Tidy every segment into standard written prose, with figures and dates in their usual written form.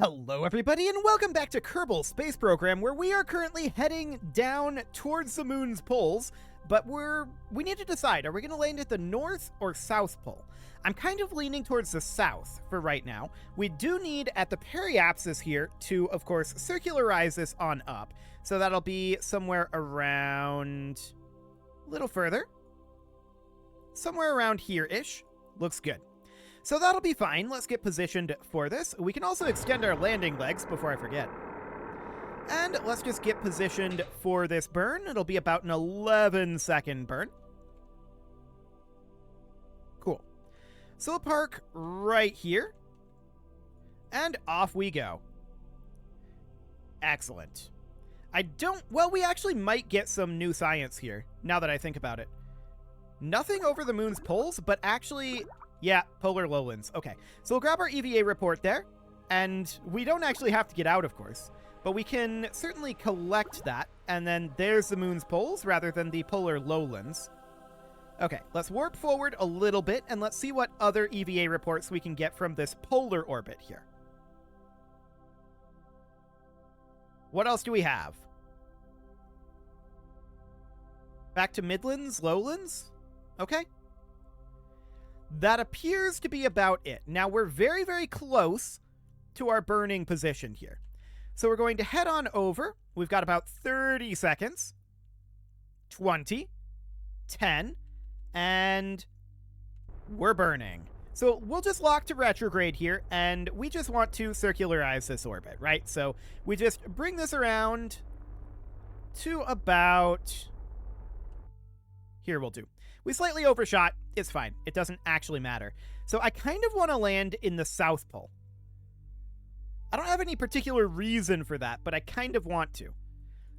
Hello everybody and welcome back to Kerbal Space Program, where we are currently heading down towards the moon's poles, but we need to decide, are we going to land at the north or south pole? I'm kind of leaning towards the south for right now. We do need at the periapsis here to, of course, circularize this on up. So that'll be somewhere around a little further. Somewhere around here-ish. Looks good. So that'll be fine. Let's get positioned for this. We can also extend our landing legs before I forget. And let's just get positioned for this burn. It'll be about an 11-second burn. Cool. So we'll park right here. And off we go. Excellent. We actually might get some new science here, now that I think about it. Nothing over the moon's poles, but actually... yeah, polar lowlands. Okay, so we'll grab our EVA report there, and we don't actually have to get out, of course, but we can certainly collect that, and then there's the moon's poles rather than the polar lowlands. Okay, let's warp forward a little bit, and let's see what other EVA reports we can get from this polar orbit here. What else do we have? Back to Midlands, Lowlands? Okay. That appears to be about it. Now, we're very, very close to our burning position here. So we're going to head on over. We've got about 30 seconds. 20. 10. And we're burning. So we'll just lock to retrograde here, and we just want to circularize this orbit, right? So we just bring this around to about... here we'll do. We slightly overshot. It's fine. It doesn't actually matter. So I kind of want to land in the South Pole. I don't have any particular reason for that, but I kind of want to.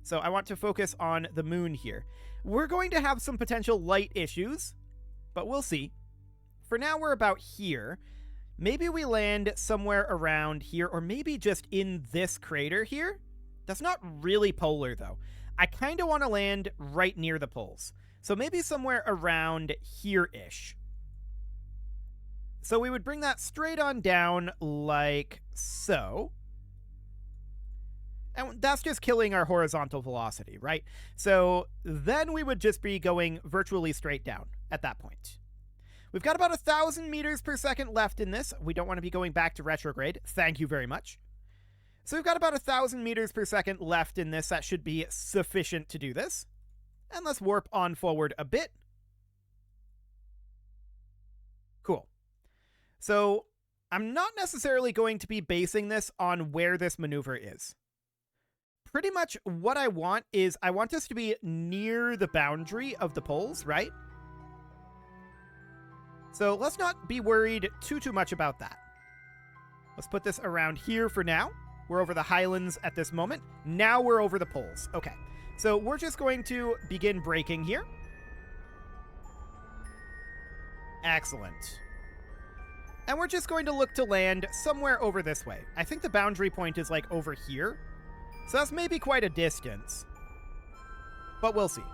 So I want to focus on the moon here. We're going to have some potential light issues, but we'll see. For now, we're about here. Maybe we land somewhere around here, or maybe just in this crater here. That's not really polar, though. I kind of want to land right near the poles. So maybe somewhere around here-ish. So we would bring that straight on down like so. And that's just killing our horizontal velocity, right? So then we would just be going virtually straight down at that point. We've got about 1,000 meters per second left in this. We don't want to be going back to retrograde. Thank you very much. So we've got about 1,000 meters per second left in this. That should be sufficient to do this. And let's warp on forward a bit. Cool. So I'm not necessarily going to be basing this on where this maneuver is. Pretty much what I want is I want this to be near the boundary of the poles, right? So let's not be worried too much about that. Let's put this around here for now. We're over the highlands at this moment. Now we're over the poles. Okay. So we're just going to begin braking here. Excellent. And we're just going to look to land somewhere over this way. I think the boundary point is like over here. So that's maybe quite a distance. But we'll see.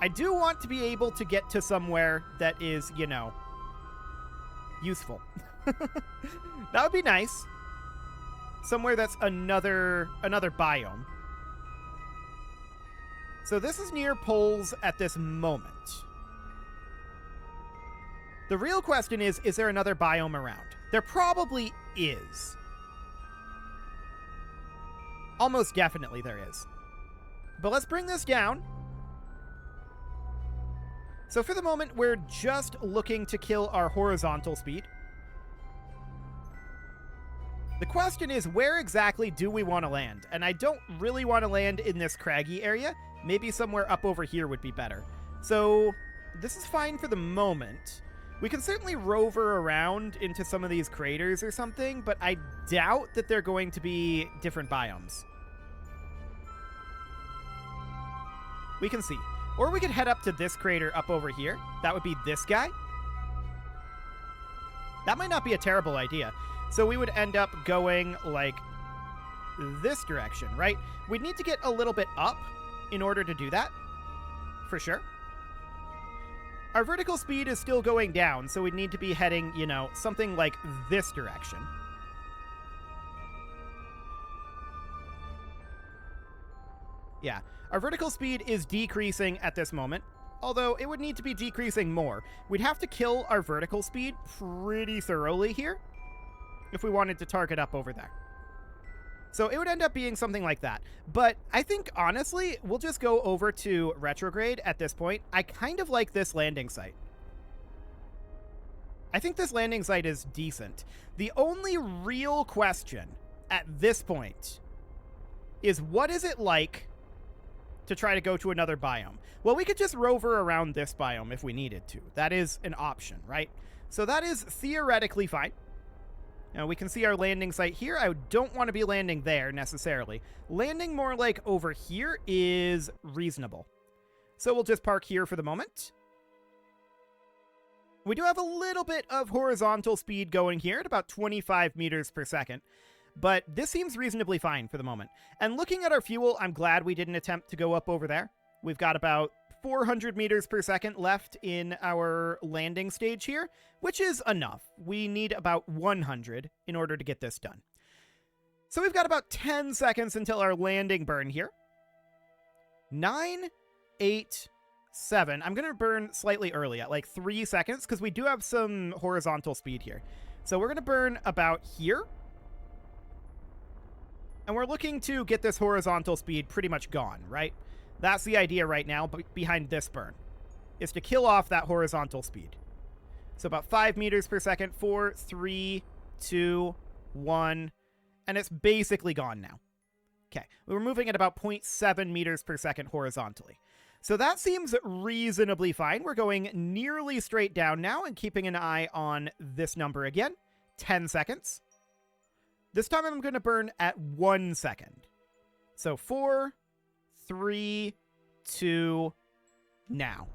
I do want to be able to get to somewhere that is, you know, useful. That would be nice. Somewhere that's another biome. So this is near poles at this moment. The real question is there another biome around? There probably is. Almost definitely there is. But let's bring this down. So for the moment, we're just looking to kill our horizontal speed. The question is, where exactly do we want to land? And I don't really want to land in this craggy area. Maybe somewhere up over here would be better. So this is fine for the moment. We can certainly rover around into some of these craters or something, but I doubt that they're going to be different biomes. We can see. Or we could head up to this crater up over here. That would be this guy. That might not be a terrible idea. So we would end up going like this direction, right? We'd need to get a little bit up in order to do that, for sure. Our vertical speed is still going down, so we'd need to be heading, you know, something like this direction. Yeah, our vertical speed is decreasing at this moment, although it would need to be decreasing more. We'd have to kill our vertical speed pretty thoroughly here if we wanted to target up over there. So it would end up being something like that. But I think, honestly, we'll just go over to retrograde at this point. I kind of like this landing site. I think this landing site is decent. The only real question at this point is, what is it like to try to go to another biome? Well, we could just rover around this biome if we needed to. That is an option, right? So that is theoretically fine. Now, we can see our landing site here. I don't want to be landing there necessarily. Landing more like over here is reasonable. So we'll just park here for the moment. We do have a little bit of horizontal speed going here at about 25 meters per second. But this seems reasonably fine for the moment. And looking at our fuel, I'm glad we didn't attempt to go up over there. We've got about 400 meters per second left in our landing stage here, which is enough. We need about 100 in order to get this done. So we've got about 10 seconds until our landing burn here. 9, 8, 7. I'm going to burn slightly early at like 3 seconds because we do have some horizontal speed here. So we're going to burn about here. And we're looking to get this horizontal speed pretty much gone, right? That's the idea right now behind this burn, is to kill off that horizontal speed. So about 5 meters per second, 4, 3, 2, 1, and it's basically gone now. Okay, we were moving at about 0.7 meters per second horizontally. So that seems reasonably fine. We're going nearly straight down now and keeping an eye on this number again. 10 seconds. This time I'm going to burn at 1 second. So 4, 3, 2, now.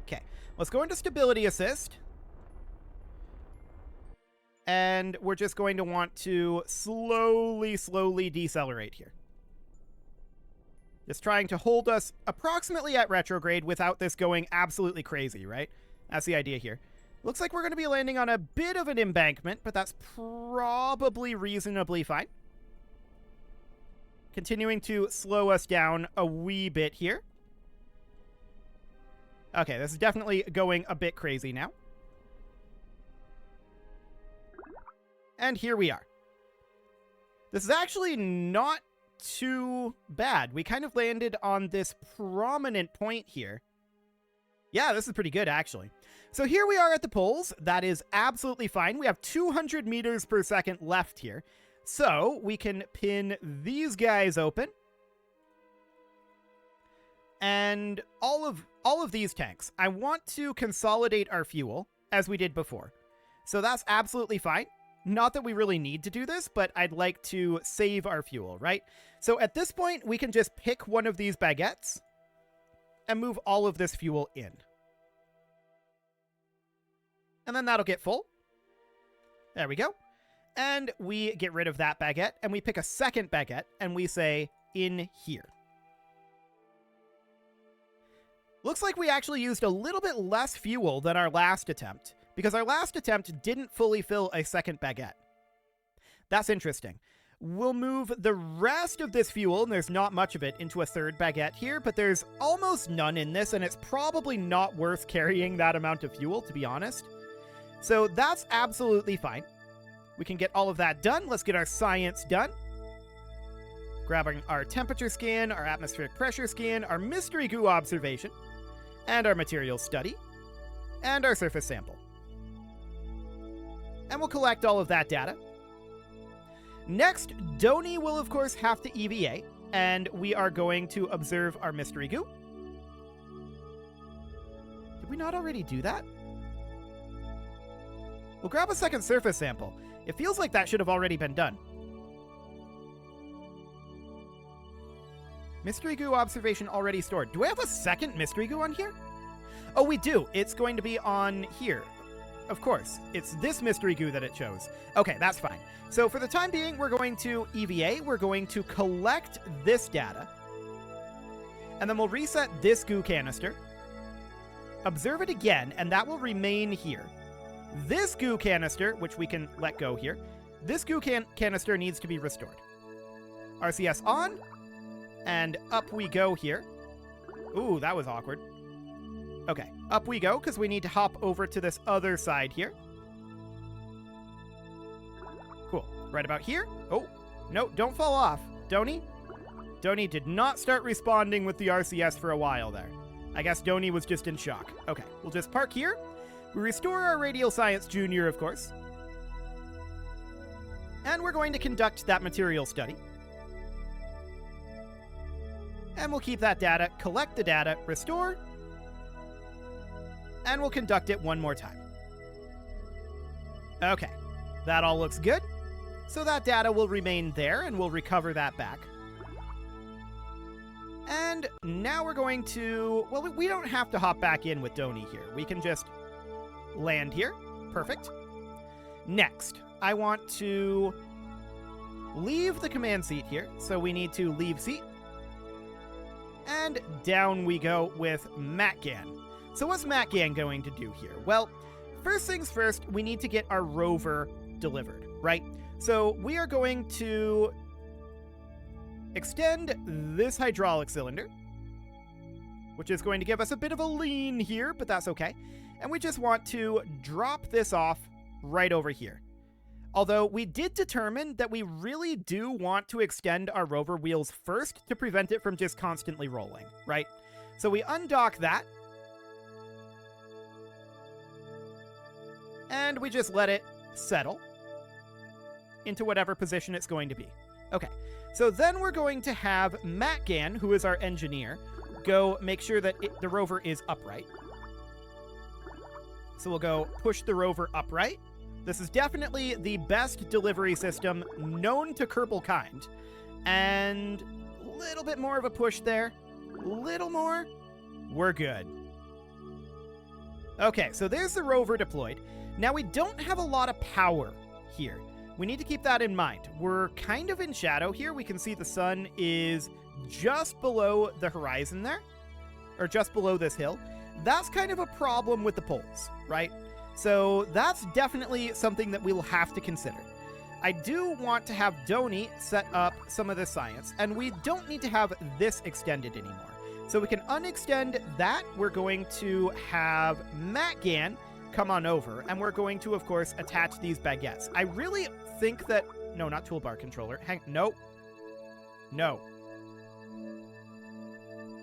Okay, let's go into stability assist. And we're just going to want to slowly decelerate here. Just trying to hold us approximately at retrograde without this going absolutely crazy, right? That's the idea here. Looks like we're going to be landing on a bit of an embankment, but that's probably reasonably fine. Continuing to slow us down a wee bit here. Okay, this is definitely going a bit crazy now. And here we are. This is actually not too bad. We kind of landed on this prominent point here. Yeah, this is pretty good, actually. So here we are at the poles. That is absolutely fine. We have 200 meters per second left here. So we can pin these guys open. And all of these tanks. I want to consolidate our fuel as we did before. So that's absolutely fine. Not that we really need to do this, but I'd like to save our fuel, right? So at this point, we can just pick one of these baguettes and move all of this fuel in. And then that'll get full. There we go. And we get rid of that baguette, and we pick a second baguette, and we say, in here. Looks like we actually used a little bit less fuel than our last attempt, because our last attempt didn't fully fill a second baguette. That's interesting. We'll move the rest of this fuel, and there's not much of it, into a third baguette here, but there's almost none in this, and it's probably not worth carrying that amount of fuel, to be honest. So that's absolutely fine. We can get all of that done. Let's get our science done. Grabbing our temperature scan, our atmospheric pressure scan, our mystery goo observation, and our materials study, and our surface sample. And we'll collect all of that data. Next, Doni will of course have to EVA, and we are going to observe our mystery goo. Did we not already do that? We'll grab a second surface sample. It feels like that should have already been done. Mystery goo observation already stored. Do I have a second mystery goo on here? Oh, we do. It's going to be on here. Of course. It's this mystery goo that it chose. Okay, that's fine. So for the time being, we're going to EVA. We're going to collect this data. And then we'll reset this goo canister. Observe it again, and that will remain here. This goo canister, which we can let go here, this goo canister needs to be restored. RCS on. And up we go here. Ooh, that was awkward. Okay, up we go, because we need to hop over to this other side here. Cool. Right about here. Oh, no, don't fall off. Donnie? Donnie did not start responding with the RCS for a while there. I guess Donnie was just in shock. Okay, we'll just park here. We restore our Radial Science Junior, of course. And we're going to conduct that material study. And we'll keep that data, collect the data, restore, and we'll conduct it one more time. Okay, that all looks good. So that data will remain there, and we'll recover that back. And now we're going to... Well, we don't have to hop back in with Donnie here. We can just land here. Perfect. Next, I want to leave the command seat here. So we need to leave seat. And down we go with Matgan. So what's Matgan going to do here? Well, first things first, we need to get our rover delivered, right? So we are going to extend this hydraulic cylinder, which is going to give us a bit of a lean here, but that's okay. And we just want to drop this off right over here. Although we did determine that we really do want to extend our rover wheels first to prevent it from just constantly rolling, right? So we undock that. And we just let it settle into whatever position it's going to be. Okay, so then we're going to have Matgan, who is our engineer, go make sure that the rover is upright. So we'll go push the rover upright. This is definitely the best delivery system known to Kerbal kind. And a little bit more of a push there. A little more. We're good. Okay, so there's the rover deployed. Now we don't have a lot of power here. We need to keep that in mind. We're kind of in shadow here. We can see the sun is just below the horizon there. Or just below this hill. That's kind of a problem with the poles, right? So that's definitely something that we'll have to consider. I do want to have Donnie set up some of the science, and we don't need to have this extended anymore. So we can unextend that. We're going to have Matgan come on over, and we're going to, of course, attach these baguettes. I really think that... No, not toolbar controller. No. No.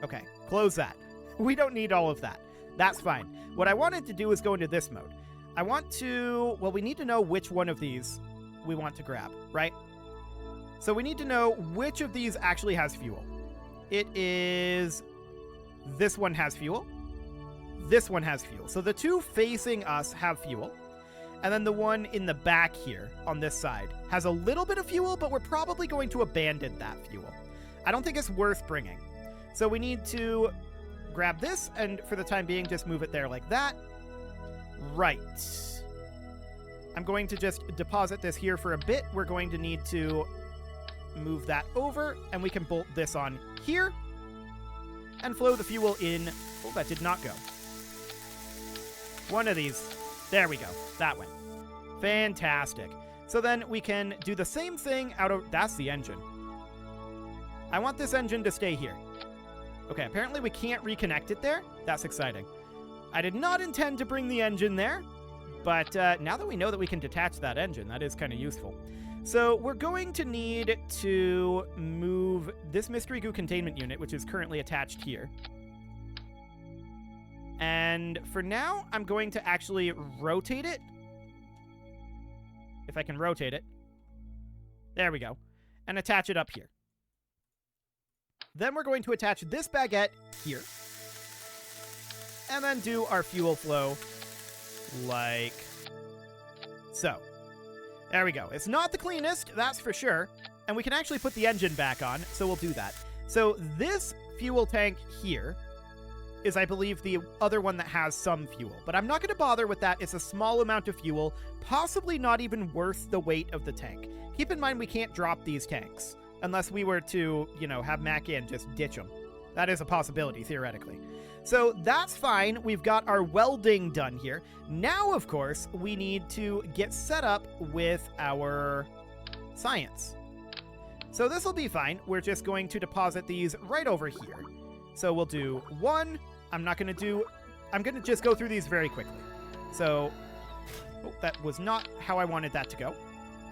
Okay, close that. We don't need all of that. That's fine. What I wanted to do is go into this mode. I want to... Well, we need to know which one of these we want to grab, right? So we need to know which of these actually has fuel. It is... This one has fuel. This one has fuel. So the two facing us have fuel. And then the one in the back here on this side has a little bit of fuel, but we're probably going to abandon that fuel. I don't think it's worth bringing. So we need to grab this, and for the time being, just move it there like that. Right. I'm going to just deposit this here for a bit. We're going to need to move that over, and we can bolt this on here and flow the fuel in. Oh, that did not go. One of these. There we go. That went. Fantastic. So then we can do the same thing out of... That's the engine. I want this engine to stay here. Okay, apparently we can't reconnect it there. That's exciting. I did not intend to bring the engine there, but now that we know that we can detach that engine, that is kind of useful. So we're going to need to move this Mystery Goo containment unit, which is currently attached here. And for now, I'm going to actually rotate it. If I can rotate it. There we go. And attach it up here. Then we're going to attach this baguette here. And then do our fuel flow like so. There we go. It's not the cleanest, that's for sure. And we can actually put the engine back on, so we'll do that. So this fuel tank here is, I believe, the other one that has some fuel. But I'm not going to bother with that. It's a small amount of fuel, possibly not even worth the weight of the tank. Keep in mind we can't drop these tanks. Unless we were to, you know, have Mac-In just ditch them. That is a possibility, theoretically. So that's fine. We've got our welding done here. Now, of course, we need to get set up with our science. So this will be fine. We're just going to deposit these right over here. So we'll do 1. I'm going to just go through these very quickly. So, oh, that was not how I wanted that to go.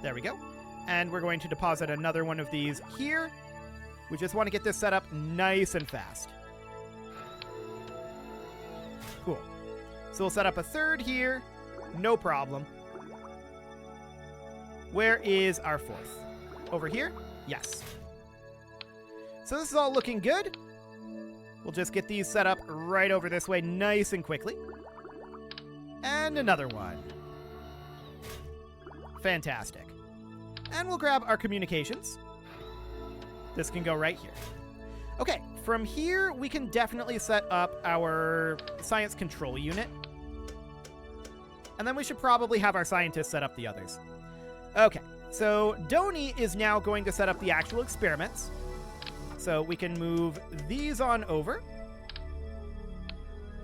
There we go. And we're going to deposit another one of these here. We just want to get this set up nice and fast. Cool. So we'll set up a third here. No problem. Where is our 4th? Over here? Yes. So this is all looking good. We'll just get these set up right over this way nice and quickly. And another one. Fantastic. And we'll grab our communications. This can go right here. Okay, from here we can definitely set up our science control unit. And then we should probably have our scientists set up the others. Okay, so Doni is now going to set up the actual experiments. So we can move these on over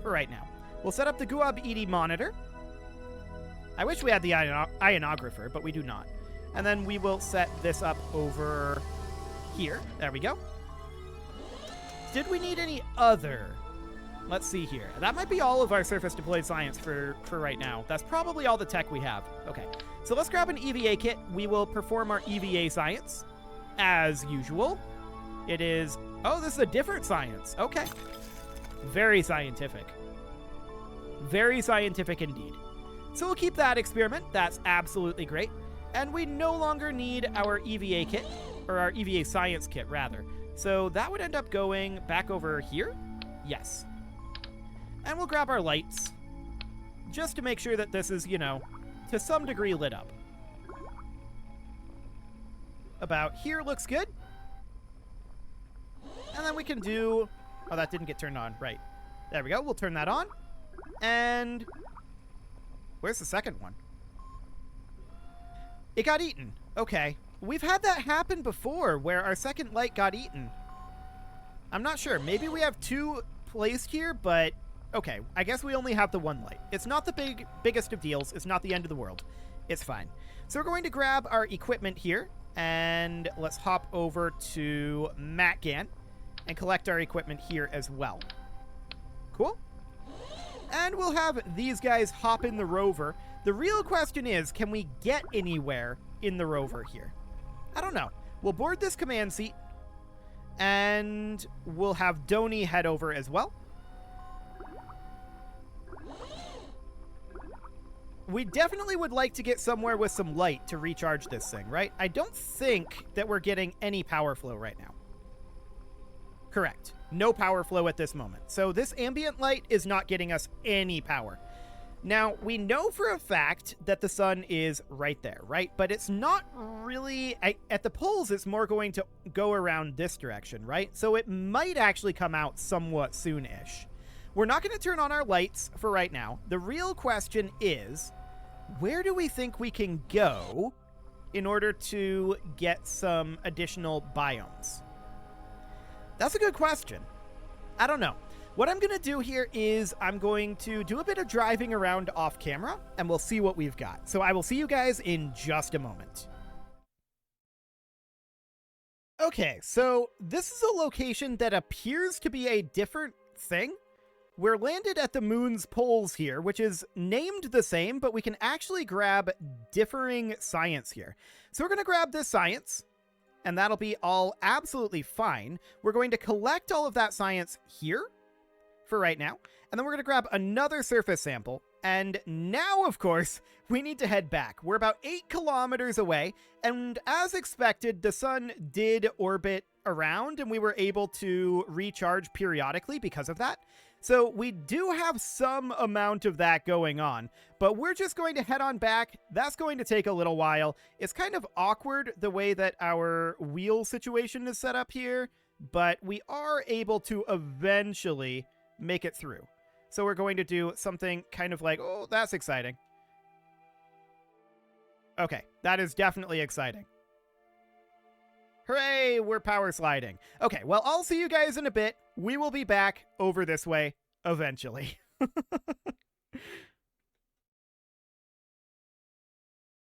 for right now. We'll set up the Guab ED monitor. I wish we had the ionographer, but we do not. And then we will set this up over here. There we go. Did we need any other? Let's see here. That might be all of our surface deployed science for right now. That's probably all the tech we have. Okay, so let's grab an EVA kit. We will perform our EVA science as usual. It is... Oh, this is a different science. Okay. Very scientific. Very scientific indeed. So we'll keep that experiment. That's absolutely great. And we no longer need our EVA kit, or our EVA science kit, rather. So that would end up going back over here? Yes. And we'll grab our lights, just to make sure that this is, you know, to some degree lit up. About here looks good. And then we can do... Oh, that didn't get turned on. Right. There we go. We'll turn that on. And... Where's the second one? It got eaten. Okay. We've had that happen before, where our second light got eaten. I'm not sure. Maybe we have 2 placed here, but... Okay, I guess we only have the 1 light. It's not the biggest of deals. It's not the end of the world. It's fine. So we're going to grab our equipment here, and let's hop over to MatGan and collect our equipment here as well. Cool. And we'll have these guys hop in the rover. The real question is, can we get anywhere in the rover here? I don't know. We'll board this command seat, and we'll have Doni head over as well. We definitely would like to get somewhere with some light to recharge this thing, right? I don't think that we're getting any power flow right now. Correct. No power flow at this moment. So this ambient light is not getting us any power. Now, we know for a fact that the sun is right there, right? But it's not really... At the poles, it's more going to go around this direction, right? So it might actually come out somewhat soon-ish. We're not going to turn on our lights for right now. The real question is, where do we think we can go in order to get some additional biomes? That's a good question. I don't know. What I'm going to do here is I'm going to do a bit of driving around off camera, and we'll see what we've got. So I will see you guys in just a moment. Okay, so this is a location that appears to be a different thing. We're landed at the moon's poles here, which is named the same, but we can actually grab differing science here. So we're going to grab this science, and that'll be all absolutely fine. We're going to collect all of that science here for right now, and then we're going to grab another surface sample. And now, of course, we need to head back. We're about 8 kilometers away, and as expected, the sun did orbit around, and we were able to recharge periodically because of that. So we do have some amount of that going on, but we're just going to head on back. That's going to take a little while. It's kind of awkward the way that our wheel situation is set up here, but we are able to eventually make it through. So we're going to do something kind of like, oh, that's exciting. Okay, that is definitely exciting. Hooray, we're power sliding. Okay, well, I'll see you guys in a bit. We will be back over this way eventually.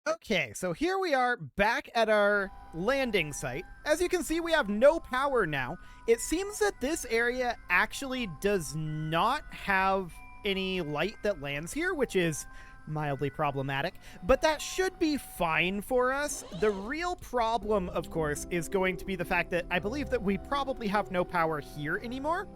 Okay, so here we are back at our landing site. As you can see, we have no power now. It seems that this area actually does not have any light that lands here, which is mildly problematic, but that should be fine for us. The real problem, of course, is going to be the fact that I believe that we probably have no power here anymore.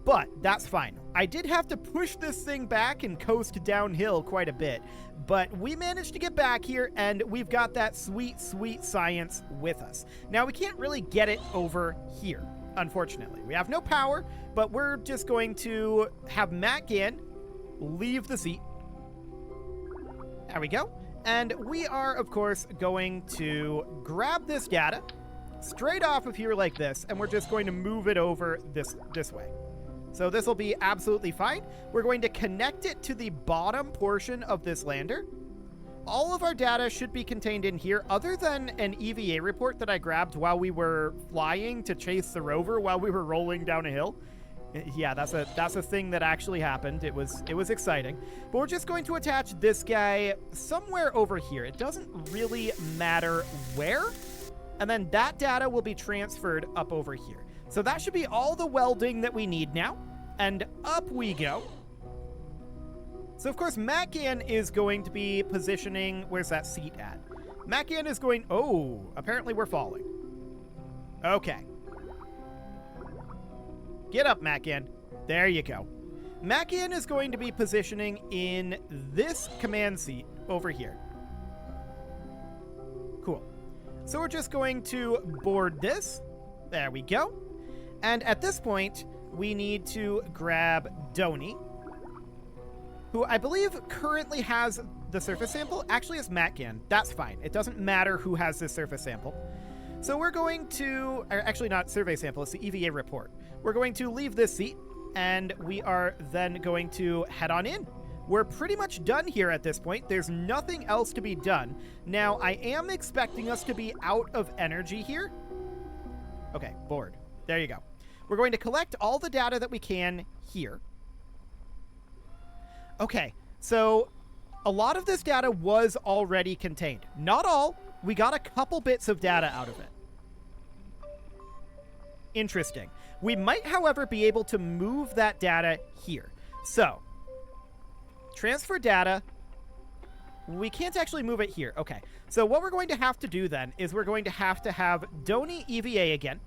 But that's fine. I did have to push this thing back and coast downhill quite a bit, but we managed to get back here, and we've got that sweet, sweet science with us. Now, we can't really get it over here, unfortunately. We have no power, but we're just going to have Matt Gann leave the seat. There we go. And we are, of course, going to grab this data straight off of here like this, and we're just going to move it over this way. So this will be absolutely fine. We're going to connect it to the bottom portion of this lander. All of our data should be contained in here, other than an EVA report that I grabbed while we were flying to chase the rover while we were rolling down a hill. Yeah, that's a thing that actually happened. It was exciting. But we're just going to attach this guy somewhere over here. It doesn't really matter where. And then that data will be transferred up over here. So that should be all the welding that we need now. And up we go. So, of course, Matt Gann is going to be positioning... Where's that seat at? Matt Gann is going... Oh, apparently we're falling. Okay. Get up, Matt Gann. There you go. Matt Gann is going to be positioning in this command seat over here. Cool. So we're just going to board this. There we go. And at this point, we need to grab Donnie, who I believe currently has the surface sample. Actually, it's Matt Gann. That's fine. It doesn't matter who has this surface sample. So we're going to... Actually, not survey sample. It's the EVA report. We're going to leave this seat, and we are then going to head on in. We're pretty much done here at this point. There's nothing else to be done. Now, I am expecting us to be out of energy here. Okay, board. There you go. We're going to collect all the data that we can here. Okay, so a lot of this data was already contained. Not all. We got a couple bits of data out of it. Interesting. We might, however, be able to move that data here. So, transfer data. We can't actually move it here. Okay, so what we're going to have to do then is we're going to have Donnie EVA again.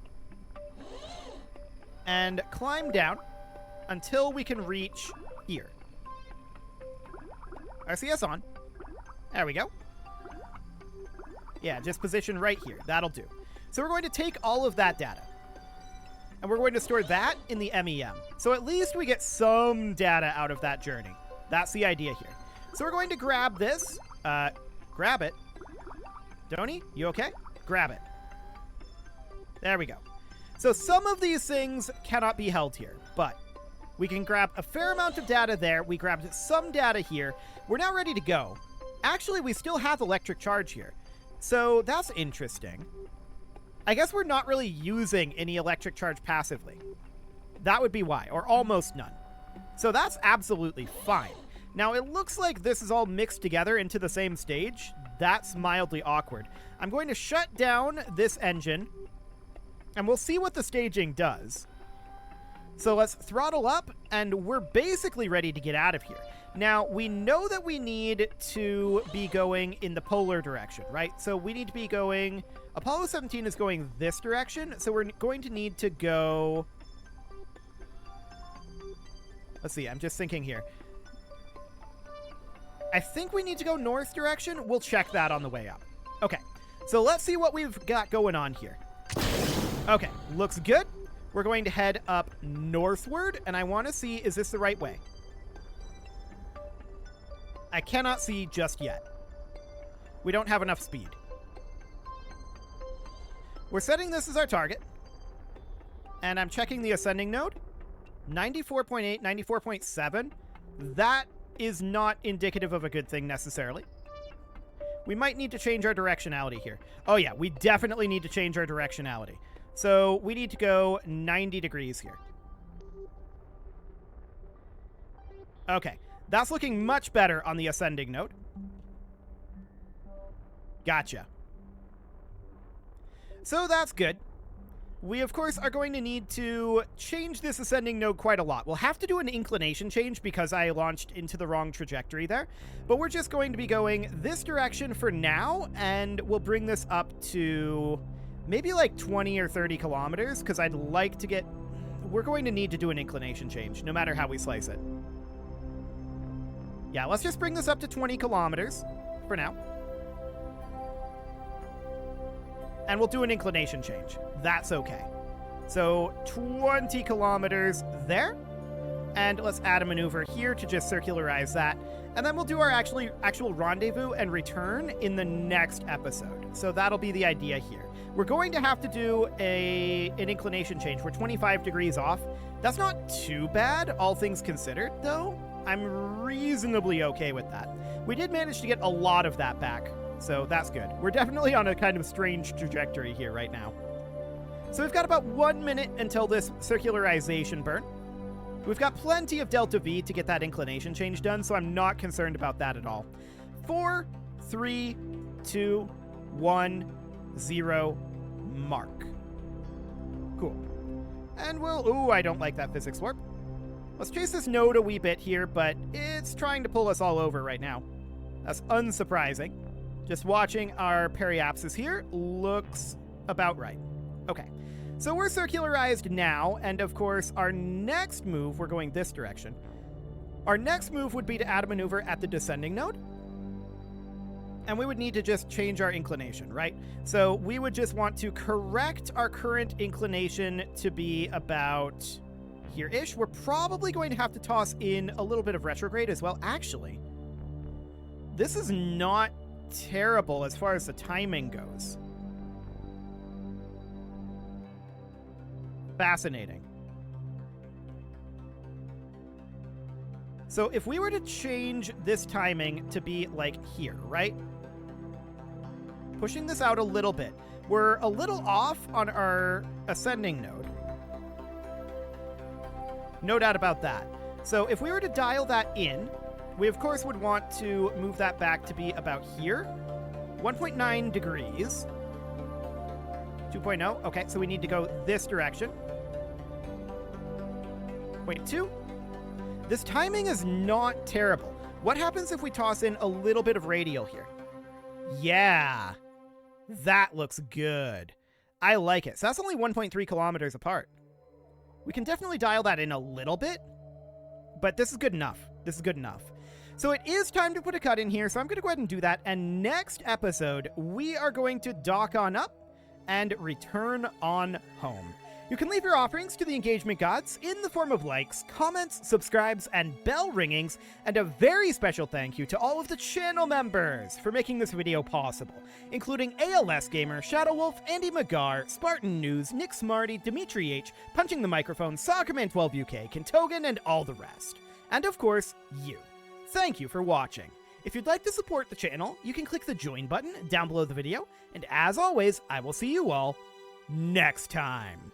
And climb down until we can reach here. RCS on. There we go. Yeah, just position right here. That'll do. So we're going to take all of that data. And we're going to store that in the MEM. So at least we get some data out of that journey. That's the idea here. So we're going to grab this. Grab it. Donnie, you okay? Grab it. There we go. So some of these things cannot be held here, but we can grab a fair amount of data there. We grabbed some data here. We're now ready to go. Actually, we still have electric charge here. So that's interesting. I guess we're not really using any electric charge passively. That would be why, or almost none. So that's absolutely fine. Now, it looks like this is all mixed together into the same stage. That's mildly awkward. I'm going to shut down this engine, and we'll see what the staging does. So let's throttle up, and we're basically ready to get out of here. Now, we know that we need to be going in the polar direction, right? So we need to be going... Apollo 17 is going this direction, so we're going to need to go... Let's see, I'm just thinking here. I think we need to go north direction. We'll check that on the way up. Okay, so let's see what we've got going on here. Okay, looks good. We're going to head up northward, and I want to see, is this the right way? I cannot see just yet. We don't have enough speed. We're setting this as our target, and I'm checking the ascending node. 94.8, 94.7. That is not indicative of a good thing necessarily. We might need to change our directionality here. Oh yeah, we definitely need to change our directionality. So we need to go 90 degrees here. Okay, that's looking much better on the ascending node. Gotcha. So that's good. We, of course, are going to need to change this ascending node quite a lot. We'll have to do an inclination change because I launched into the wrong trajectory there. But we're just going to be going this direction for now, and we'll bring this up to maybe like 20 or 30 kilometers, because I'd like to get... We're going to need to do an inclination change, no matter how we slice it. Yeah, let's just bring this up to 20 kilometers for now. And we'll do an inclination change. That's okay. So 20 kilometers there. And let's add a maneuver here to just circularize that. And then we'll do our actual rendezvous and return in the next episode. So that'll be the idea here. We're going to have to do an inclination change. We're 25 degrees off. That's not too bad, all things considered, though. I'm reasonably okay with that. We did manage to get a lot of that back. So that's good. We're definitely on a kind of strange trajectory here right now. So we've got about 1 minute until this circularization burn. We've got plenty of delta V to get that inclination change done, so I'm not concerned about that at all. 4, 3, 2, 1, 0, mark. Cool. And we'll... Ooh, I don't like that physics warp. Let's chase this node a wee bit here, but it's trying to pull us all over right now. That's unsurprising. Just watching our periapsis here looks about right. Okay, so we're circularized now, and of course our next move, we're going this direction. Our next move would be to add a maneuver at the descending node. And we would need to just change our inclination, right? So we would just want to correct our current inclination to be about here-ish. We're probably going to have to toss in a little bit of retrograde as well. Actually, this is not terrible as far as the timing goes. Fascinating. So if we were to change this timing to be like here, right? Pushing this out a little bit. We're a little off on our ascending node. No doubt about that. So if we were to dial that in, we of course would want to move that back to be about here. 1.9 degrees. 2.0. Okay, so we need to go this direction. 0.2. This timing is not terrible. What happens if we toss in a little bit of radial here? Yeah, that looks good. I like it. So that's only 1.3 kilometers apart. We can definitely dial that in a little bit, but this is good enough. This is good enough. So it is time to put a cut in here, so I'm going to go ahead and do that. And next episode, we are going to dock on up and return on home. You can leave your offerings to the engagement gods in the form of likes, comments, subscribes, and bell ringings, and a very special thank you to all of the channel members for making this video possible, including ALS Gamer, Shadow Wolf, Andy McGar, Spartan News, Nick Smarty, Dimitri H, Punching the Microphone, Soccerman12UK, Kentogan, and all the rest. And of course, you. Thank you for watching. If you'd like to support the channel, you can click the join button down below the video, and as always, I will see you all next time.